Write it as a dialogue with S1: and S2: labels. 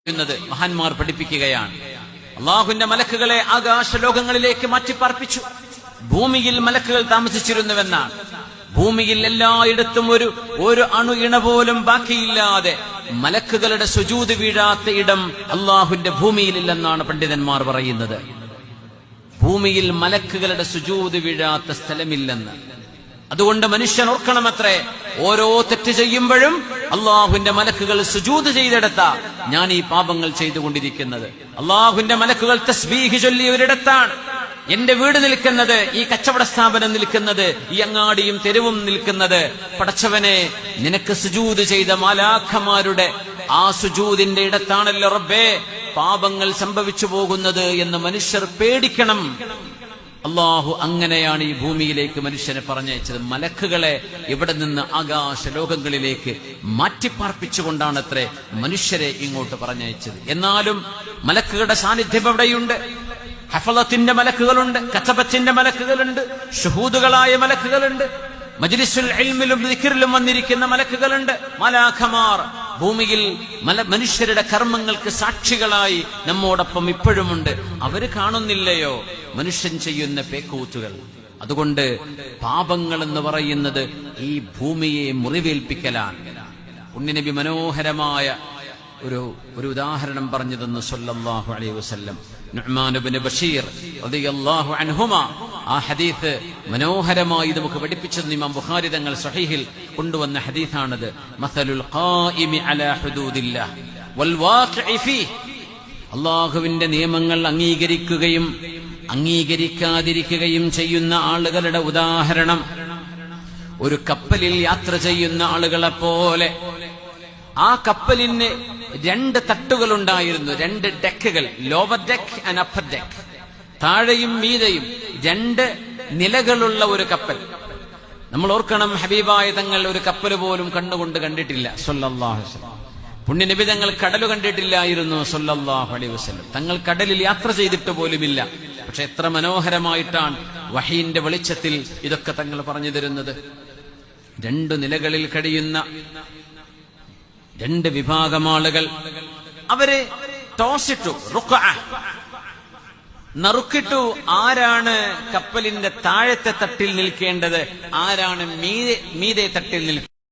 S1: മഹാന്മാർ പഠിപ്പിക്കുകയാണ്. അള്ളാഹുവിന്റെ മലക്കുകളെ ആകാശലോകങ്ങളിലേക്ക് മാറ്റിപ്പാർപ്പിച്ചു. ഭൂമിയിൽ മലക്കുകൾ താമസിച്ചിരുന്നുവെന്നാണ്. ഭൂമിയിൽ എല്ലായിടത്തും ഒരു അണു ഇണ പോലും ബാക്കിയില്ലാതെ മലക്കുകളുടെ സുജൂദ് വീഴാത്ത ഇടം അള്ളാഹുവിന്റെ ഭൂമിയിലില്ലെന്നാണ് പണ്ഡിതന്മാർ പറയുന്നത്. ഭൂമിയിൽ മലക്കുകളുടെ സുജൂദ് വീഴാത്ത സ്ഥലമില്ലെന്ന്. അതുകൊണ്ട് മനുഷ്യൻ ഓർക്കണമത്രേ, ഓരോ തെറ്റ് ചെയ്യുമ്പോഴും അള്ളാഹുവിന്റെ മലക്കുകൾ സുജൂദ് ചെയ്തെടുത്ത ഞാൻ ഈ പാപങ്ങൾ ചെയ്തുകൊണ്ടിരിക്കുന്നത്. അള്ളാഹുവിന്റെ മലക്കുകൾ തസ്ബീഹ് ചൊല്ലി ഒരിടത്താണ് എന്റെ വീട് നിൽക്കുന്നത്, ഈ കച്ചവട സ്ഥാപനം നിൽക്കുന്നത്, ഈ അങ്ങാടിയും തെരുവും നിൽക്കുന്നത്. പടച്ചവനെ, നിനക്ക് സുജൂദ് ചെയ്ത മാലാഖമാരുടെ ആ സുജൂദിന്റെ ഇടത്താണല്ലോ റബ്ബേ പാപങ്ങൾ സംഭവിച്ചു പോകുന്നത് എന്ന് മനുഷ്യർ പേടിക്കണം. അള്ളാഹു അങ്ങനെയാണ് ഈ ഭൂമിയിലേക്ക് മനുഷ്യനെ പറഞ്ഞയച്ചത്. മലക്കുകളെ ഇവിടെ നിന്ന് ആകാശ ലോകങ്ങളിലേക്ക് മാറ്റിപ്പാർപ്പിച്ചുകൊണ്ടാണത്രേ മനുഷ്യരെ ഇങ്ങോട്ട് പറഞ്ഞയച്ചത്. എന്നാലും മലക്കുകളുടെ സാന്നിധ്യം എവിടെയുണ്ട്? ഹഫളത്തിന്റെ മലക്കുകളുണ്ട്, കതബത്തിന്റെ മലക്കുകളുണ്ട്, ഷുഹൂദുകളായ മലക്കുകളുണ്ട്, മജ്ലിസുൽ ഇൽമിലും ദിക്റിലും വന്നിരിക്കുന്ന മലക്കുകളുണ്ട്. മലാഖമാർ ഭൂമിയിൽ മനുഷ്യരുടെ കർമ്മങ്ങൾക്ക് സാക്ഷികളായി നമ്മോടൊപ്പം ഇപ്പോഴുമുണ്ട്. അവര് കാണുന്നില്ലയോ മനുഷ്യൻ ചെയ്യുന്ന പേക്കൂത്തുകൾ? അതുകൊണ്ട് പാപങ്ങൾ എന്ന് പറയുന്നത് ഈ ഭൂമിയെ മുറിവേൽപ്പിക്കലാണ്. പുണ്യനബി മനോഹരമായ ഒരു ഉദാഹരണം പറഞ്ഞു തന്നു സല്ലല്ലാഹു അലൈഹി വസല്ലം. നുഅ്മാൻ ഇബ്നു ബശീർ റളിയല്ലാഹു അൻഹുമാ ആ ഹദീസ് മനോഹരമായി നമുക്ക് പഠിപ്പിച്ചു തന്നു. ഇമാം ബുഖാരി തങ്ങൾ സ്വഹീഹിൽ കൊണ്ടുവന്ന ഹദീസാണത്. മസലുൽ ഖായിമി അലാ ഹുദൂദില്ലാഹ് വൽ വാഖിഇ ഫീഹി, അല്ലാഹുവിന്റെ നിയമങ്ങൾ അംഗീകരിക്കുകയും അംഗീകരിക്കാതിരിക്കുകയും ചെയ്യുന്ന ആളുകളുടെ ഉദാഹരണം ഒരു കപ്പലിൽ യാത്ര ചെയ്യുന്ന ആളുകളെ പോലെ. ആ കപ്പലിന് 2 തട്ടുകളുണ്ടായിരുന്നു, 2 ഡെക്കുകൾ, lower deck and upper deck. താഴെയും മീതയും 2 നിലകളുള്ള ഒരു കപ്പൽ. നമ്മൾ ഓർക്കണം, ഹബീബായ തങ്ങൾ ഒരു കപ്പൽ പോലും കണ്ണുകൊണ്ട് കണ്ടിട്ടില്ല സല്ലല്ലാഹു അലൈഹി വസല്ലം. പുണ്യനബി തങ്ങൾ കടൽ കണ്ടിട്ടില്ലായിരുന്നു സല്ലല്ലാഹു അലൈഹി വസല്ലം. തങ്ങൾ കടലിൽ യാത്ര ചെയ്തിട്ട് പോലുമില്ല. പക്ഷെ എത്ര മനോഹരമായിട്ടാണ് വഹീന്റെ വെളിച്ചത്തിൽ ഇതൊക്കെ തങ്ങൾ പറഞ്ഞു തരുന്നത്. 2 നിലകളിൽ കഴിയുന്ന 2 വിഭാഗം ആളുകൾ. അവര് ടോസിട്ടു, നറുക്കിട്ടു. ആരാണ് കപ്പലിന്റെ താഴത്തെ തട്ടിൽ നിൽക്കേണ്ടത്, ആരാണ് മീതെ തട്ടിൽ നിൽക്കേണ്ടത്?